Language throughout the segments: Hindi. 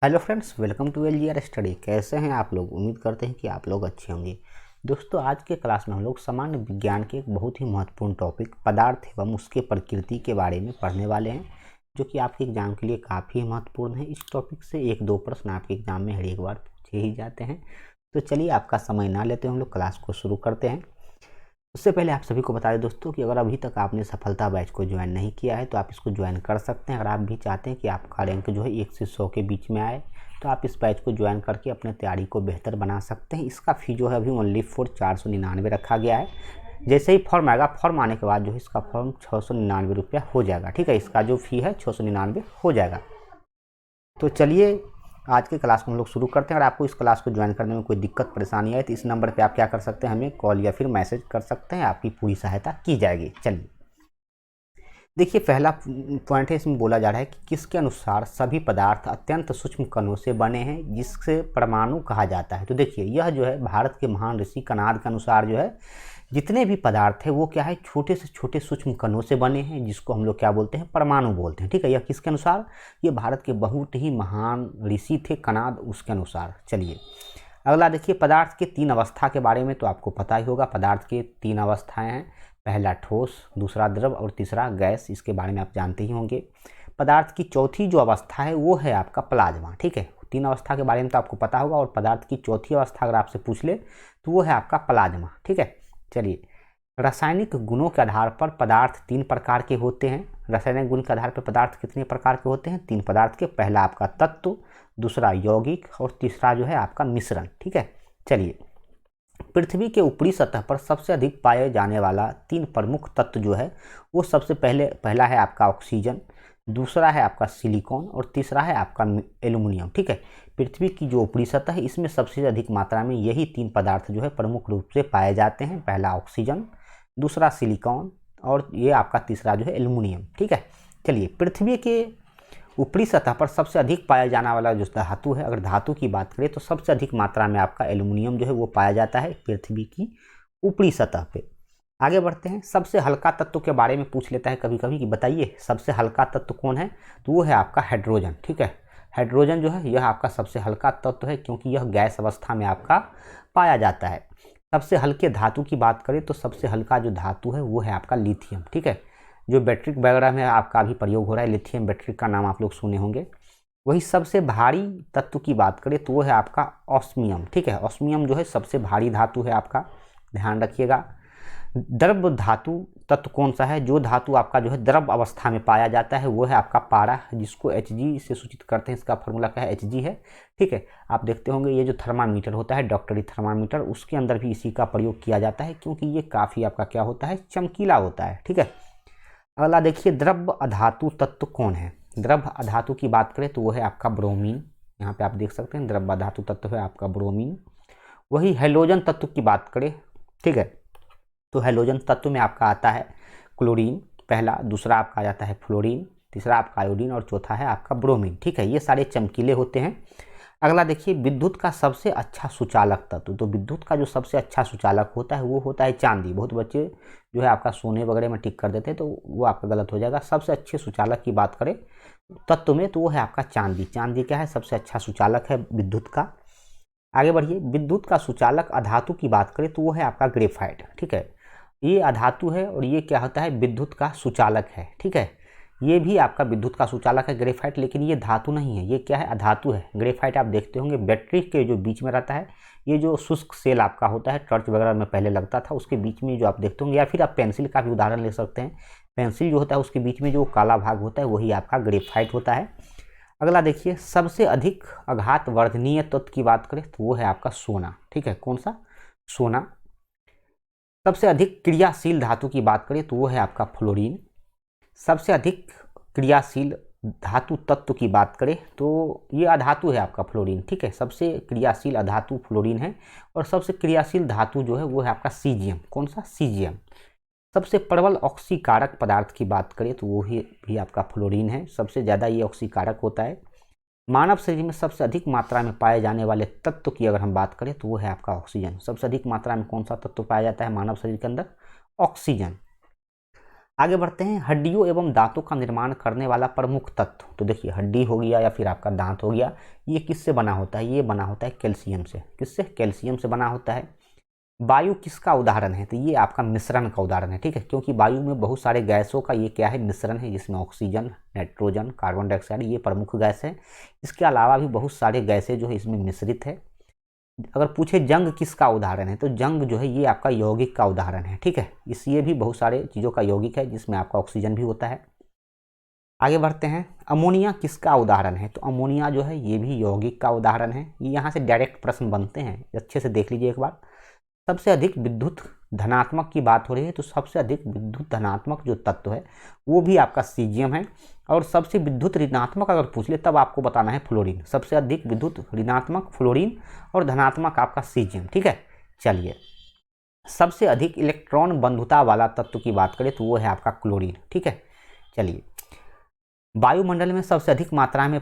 Hello friends, welcome to L study. कैसे हैं आप लोग? उम्मीद करते हैं कि आप लोग अच्छे होंगे। दोस्तों, आज के क्लास में हम लोग सामान्य विज्ञान के एक बहुत ही महत्वपूर्ण टॉपिक पदार्थ एवं उसके प्रकृति के बारे में पढ़ने वाले हैं, जो कि आपके एग्जाम के लिए काफ़ी महत्वपूर्ण है। इस टॉपिक से एक दो प्रश्न आपके एग्जाम में हर एक बार पूछे ही जाते हैं। तो चलिए, आपका समय ना लेते हम लोग क्लास को शुरू करते हैं। उससे पहले आप सभी को बता दें दोस्तों कि अगर अभी तक आपने सफलता बैच को ज्वाइन नहीं किया है तो आप इसको ज्वाइन कर सकते हैं। अगर आप भी चाहते हैं कि आपका रैंक जो है 1 से 100 के बीच में आए तो आप इस बैच को ज्वाइन करके अपने तैयारी को बेहतर बना सकते हैं। इसका फ़ी जो है अभी ओनली फॉर 499 रखा गया है। जैसे ही फॉर्म आएगा, फॉर्म आने के बाद जो है इसका फॉर्म 699 रुपया हो जाएगा। ठीक है, इसका जो फ़ी है 699 हो जाएगा। तो चलिए, आज के क्लास को हम लोग शुरू करते हैं। अगर आपको इस क्लास को ज्वाइन करने में कोई दिक्कत परेशानी आए तो इस नंबर पे आप क्या कर सकते हैं, हमें कॉल या फिर मैसेज कर सकते हैं। आपकी पूरी सहायता की जाएगी। चलिए देखिए, पहला पॉइंट है, इसमें बोला जा रहा है कि किसके अनुसार सभी पदार्थ अत्यंत सूक्ष्म कणों से बने हैं जिससे परमाणु कहा जाता है। तो देखिए, यह जो है भारत के महान ऋषि कणाद के अनुसार जो है जितने भी पदार्थ है वो क्या है, छोटे से छोटे सूक्ष्म कणों से बने हैं, जिसको हम लोग क्या बोलते हैं, परमाणु बोलते हैं। ठीक है, यह किसके अनुसार? ये भारत के बहुत ही महान ऋषि थे कणाद, उसके अनुसार। चलिए अगला देखिए, पदार्थ के 3 अवस्था के बारे में तो आपको पता ही होगा। पदार्थ के 3 अवस्थाएं हैं, पहला ठोस, दूसरा द्रव और तीसरा गैस। इसके बारे में आप जानते ही होंगे। पदार्थ की चौथी जो अवस्था है वो है आपका प्लाज्मा। ठीक है, 3 अवस्था के बारे में तो आपको पता होगा, और पदार्थ की चौथी अवस्था अगर आपसे पूछ ले तो वो है आपका प्लाज्मा। ठीक है, चलिए रासायनिक गुणों के आधार पर पदार्थ 3 प्रकार के होते हैं। रासायनिक गुण के आधार पर पदार्थ कितने प्रकार के होते हैं? 3 पदार्थ के। पहला आपका तत्व, दूसरा यौगिक और तीसरा जो है आपका मिश्रण। ठीक है, चलिए पृथ्वी के ऊपरी सतह पर सबसे अधिक पाए जाने वाला 3 प्रमुख तत्व जो है वो सबसे पहला है आपका ऑक्सीजन, दूसरा है आपका सिलिकॉन और तीसरा है आपका एल्युमिनियम। ठीक है, पृथ्वी की जो ऊपरी सतह है इसमें सबसे अधिक मात्रा में यही 3 पदार्थ जो है प्रमुख रूप से पाए जाते हैं। पहला ऑक्सीजन, दूसरा सिलिकॉन और ये आपका तीसरा जो है एल्युमिनियम। ठीक है, चलिए पृथ्वी के ऊपरी सतह पर सबसे अधिक पाया जाने वाला जो धातु है, अगर धातु की बात करें तो सबसे अधिक मात्रा में आपका एल्युमिनियम जो है वो पाया जाता है पृथ्वी की ऊपरी सतह पे। आगे बढ़ते हैं, सबसे हल्का तत्व के बारे में पूछ लेता है कभी कभी कि बताइए सबसे हल्का तत्व कौन है, तो वो है आपका हाइड्रोजन। ठीक है, हाइड्रोजन जो है यह आपका सबसे हल्का तत्व है, क्योंकि यह गैस अवस्था में आपका पाया जाता है। सबसे हल्के धातु की बात करें तो सबसे हल्का जो धातु है वो है आपका लिथियम। ठीक है, जो बैटरी वगैरह में आपका भी प्रयोग हो रहा है, लिथियम बैटरी का नाम आप लोग सुने होंगे। वही सबसे भारी तत्व की बात करें तो वो है आपका ऑस्मियम। ठीक है, ऑस्मियम जो है सबसे भारी धातु है आपका, ध्यान रखिएगा। द्रव धातु तत्व कौन सा है? जो धातु आपका जो है द्रव अवस्था में पाया जाता है वो है आपका पारा, जिसको Hg से सूचित करते हैं। इसका फॉर्मूला क्या है? Hg है। ठीक है, आप देखते होंगे ये जो थर्मामीटर होता है, डॉक्टरी थर्मामीटर, उसके अंदर भी इसी का प्रयोग किया जाता है, क्योंकि ये काफ़ी आपका क्या होता है, चमकीला होता है। ठीक है, अगला देखिए, द्रव अधातु तत्व कौन है? द्रव अधातु की बात करें तो वो है आपका ब्रोमीन। यहाँ पे आप देख सकते हैं द्रव अधातु तत्व है आपका ब्रोमीन। वही हैलोजन तत्व की बात करें, ठीक है, तो हैलोजन तत्व में आपका आता है क्लोरीन पहला, दूसरा आपका आ जाता है फ्लोरीन, तीसरा आपका आयोडीन और चौथा है आपका ब्रोमीन। ठीक है, ये सारे चमकीले होते हैं। अगला देखिए, विद्युत का सबसे अच्छा सुचालक तत्व। तो विद्युत का जो सबसे अच्छा सुचालक होता है वो होता है चांदी। बहुत बच्चे जो है आपका सोने वगैरह में टिक कर देते हैं, तो वो आपका गलत हो जाएगा। सबसे अच्छे सुचालक की बात करें तत्व में तो वो है आपका चांदी। चांदी क्या है? सबसे अच्छा सुचालक है विद्युत का। आगे बढ़िए, विद्युत का सुचालक अधातु की बात करें तो वो है आपका ग्रेफाइट। ठीक है, ये अधातु है और ये क्या होता है, विद्युत का सुचालक है। ठीक है, ये भी आपका विद्युत का सुचालक है ग्रेफाइट, लेकिन ये धातु नहीं है, ये क्या है, अधातु है। ग्रेफाइट आप देखते होंगे बैटरी के जो बीच में रहता है, ये जो शुष्क सेल आपका होता है, टॉर्च वगैरह में पहले लगता था, उसके बीच में जो आप देखते होंगे, या फिर आप पेंसिल का भी उदाहरण ले सकते हैं। पेंसिल जो होता है उसके बीच में जो काला भाग होता है वही आपका ग्रेफाइट होता है। अगला देखिए, सबसे अधिक आघात वर्धनीय तत्व की बात करें तो वो है आपका सोना। ठीक है, कौन सा? सोना। सबसे अधिक क्रियाशील धातु की बात करें तो वो है आपका फ्लोरीन। सबसे अधिक क्रियाशील धातु तत्व की बात करें तो ये अधातु है आपका फ्लोरीन। ठीक है, सबसे क्रियाशील अधातु फ्लोरीन है। और सबसे क्रियाशील धातु जो है वो है आपका सीजियम। कौन सा? सीजियम। सबसे प्रबल ऑक्सीकारक पदार्थ की बात करें तो वो भी आपका फ्लोरीन है। सबसे ज़्यादा ये ऑक्सीकारक होता है। मानव शरीर में सबसे अधिक मात्रा में पाए जाने वाले तत्व की अगर हम बात करें तो वो है आपका ऑक्सीजन। सबसे अधिक मात्रा में कौन सा तत्व पाया जाता है मानव शरीर के अंदर? ऑक्सीजन। आगे बढ़ते हैं, हड्डियों एवं दांतों का निर्माण करने वाला प्रमुख तत्व। तो देखिए हड्डी हो गया या फिर आपका दांत हो गया, ये किससे बना होता है? ये बना होता है कैल्शियम से। किससे? कैल्शियम से बना होता है। वायु किसका उदाहरण है? तो ये आपका मिश्रण का उदाहरण है, ठीक है, क्योंकि वायु में बहुत सारे गैसों का ये क्या है? मिश्रण है, जिसमें ऑक्सीजन, नाइट्रोजन, कार्बन डाइऑक्साइड ये प्रमुख गैस है। इसके अलावा भी बहुत सारे गैसें जो है इसमें मिश्रित है। अगर पूछे जंग किसका उदाहरण है, तो जंग जो है ये आपका यौगिक का उदाहरण है, ठीक है। ये भी बहुत सारे चीज़ों का यौगिक है, जिसमें आपका ऑक्सीजन भी होता है। आगे बढ़ते हैं, अमोनिया किसका उदाहरण है? तो अमोनिया जो है ये भी यौगिक का उदाहरण है। ये यहाँ से डायरेक्ट प्रश्न बनते हैं, अच्छे से देख लीजिए एक बार। सबसे अधिक विद्युत धनात्मक की बात हो रही है, तो सबसे अधिक विद्युत धनात्मक जो तत्व है वो भी आपका सीजियम है। और सबसे विद्युत ऋणात्मक अगर पूछ ले तब आपको बताना है फ्लोरीन। सबसे अधिक विद्युत ऋणात्मक फ्लोरीन और धनात्मक आपका सीजियम, ठीक है। चलिए, सबसे अधिक इलेक्ट्रॉन बंधुता वाला तत्व की बात करें तो वो है आपका क्लोरीन, ठीक है। चलिए, वायुमंडल में सबसे अधिक मात्रा में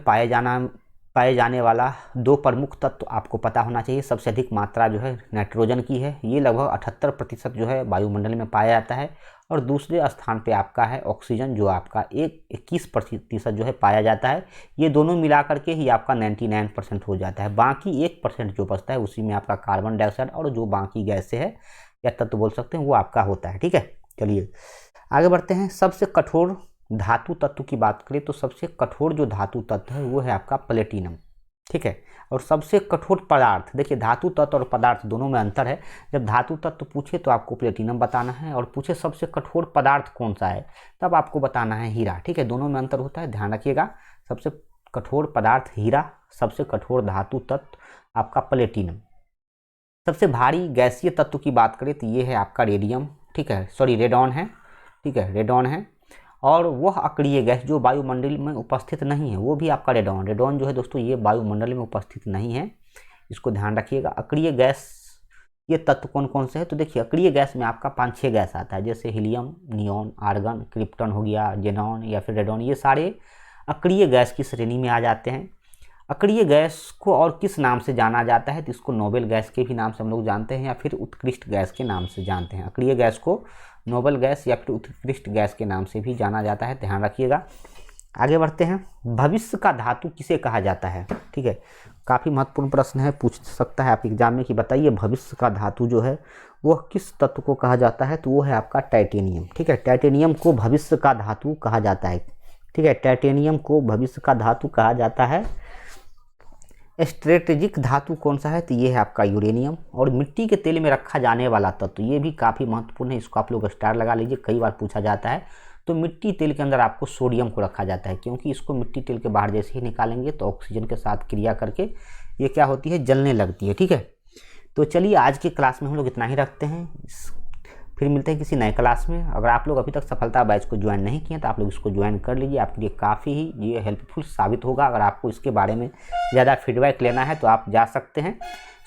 पाए जाने वाला दो प्रमुख तत्व आपको पता होना चाहिए। सबसे अधिक मात्रा जो है नाइट्रोजन की है, ये लगभग 78% जो है वायुमंडल में पाया जाता है। और दूसरे स्थान पे आपका है ऑक्सीजन, जो आपका 21% जो है पाया जाता है। ये दोनों मिला करके ही आपका 99% हो जाता है। बाकी 1% जो बचता है उसी में आपका कार्बन डाइऑक्साइड और जो बाकी गैसें है या तत्व बोल सकते हैं वो आपका होता है, ठीक है। चलिए आगे बढ़ते हैं, सबसे कठोर धातु तत्व की बात करें तो सबसे कठोर जो धातु तत्व है वो है आपका प्लेटिनम, ठीक है। और सबसे कठोर पदार्थ, देखिए धातु तत्व और पदार्थ दोनों में अंतर है। जब धातु तत्व पूछे तो आपको प्लेटिनम बताना है, और पूछे सबसे कठोर पदार्थ कौन सा है तब आपको बताना है हीरा, ठीक है। दोनों में अंतर होता है, ध्यान रखिएगा। सबसे कठोर पदार्थ हीरा, सबसे कठोर धातु तत्व आपका प्लेटिनम। सबसे भारी गैसीय तत्व की बात करें तो ये है आपका रेडियम, ठीक है, सॉरी रेडॉन है, ठीक है, रेडॉन है। और वह अक्रिय गैस जो वायुमंडल में उपस्थित नहीं है वो भी आपका रेडॉन जो है दोस्तों ये वायुमंडल में उपस्थित नहीं है, इसको ध्यान रखिएगा। अक्रिय गैस ये तत्व कौन कौन से है? तो देखिए अक्रिय गैस में आपका 5-6 गैस आता है, जैसे हीलियम, नियॉन, आर्गन, क्रिप्टन हो गया, जेनॉन या फिर रेडॉन, ये सारे अक्रिय गैस की श्रेणी में आ जाते हैं। अक्रिय गैस को और किस नाम से जाना जाता है? तो इसको नोबेल गैस के भी नाम से हम लोग जानते हैं या फिर उत्कृष्ट गैस के नाम से जानते हैं। अक्रिय गैस को नोबेल गैस या फिर उत्कृष्ट गैस के नाम से भी जाना जाता है, ध्यान रखिएगा। आगे बढ़ते हैं, भविष्य का धातु किसे कहा जाता है? ठीक है, काफ़ी महत्वपूर्ण प्रश्न है, पूछ सकता है आप एग्जाम में कि बताइए भविष्य का धातु जो है वह किस तत्व को कहा जाता है? तो वो है आपका टाइटेनियम, ठीक है। टाइटेनियम को भविष्य का धातु कहा जाता है, ठीक है। टाइटेनियम को भविष्य का धातु कहा जाता है। स्ट्रेटेजिक धातु कौन सा है? तो ये है आपका यूरेनियम। और मिट्टी के तेल में रखा जाने वाला तत्व, ये भी काफ़ी महत्वपूर्ण है, इसको आप लोग स्टार लगा लीजिए, कई बार पूछा जाता है। तो मिट्टी तेल के अंदर आपको सोडियम को रखा जाता है, क्योंकि इसको मिट्टी तेल के बाहर जैसे ही निकालेंगे तो ऑक्सीजन के साथ क्रिया करके ये क्या होती है? जलने लगती है, ठीक है। तो चलिए आज की क्लास में हम लोग इतना ही रखते हैं, फिर मिलते हैं किसी नए क्लास में। अगर आप लोग अभी तक सफलता बैच को ज्वाइन नहीं किए तो आप लोग इसको ज्वाइन कर लीजिए, आपके लिए काफ़ी ही ये हेल्पफुल साबित होगा। अगर आपको इसके बारे में ज़्यादा फीडबैक लेना है तो आप जा सकते हैं,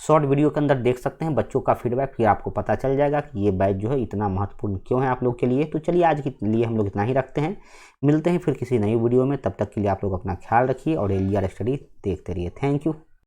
शॉर्ट वीडियो के अंदर देख सकते हैं बच्चों का फीडबैक, फिर आपको पता चल जाएगा कि ये बैच जो है इतना महत्वपूर्ण क्यों है आप लोग के लिए। तो चलिए आज के लिए हम लोग इतना ही रखते हैं, मिलते हैं फिर किसी नई वीडियो में। तब तक के लिए आप लोग अपना ख्याल रखिए और LER स्टडी देखते रहिए। Thank you.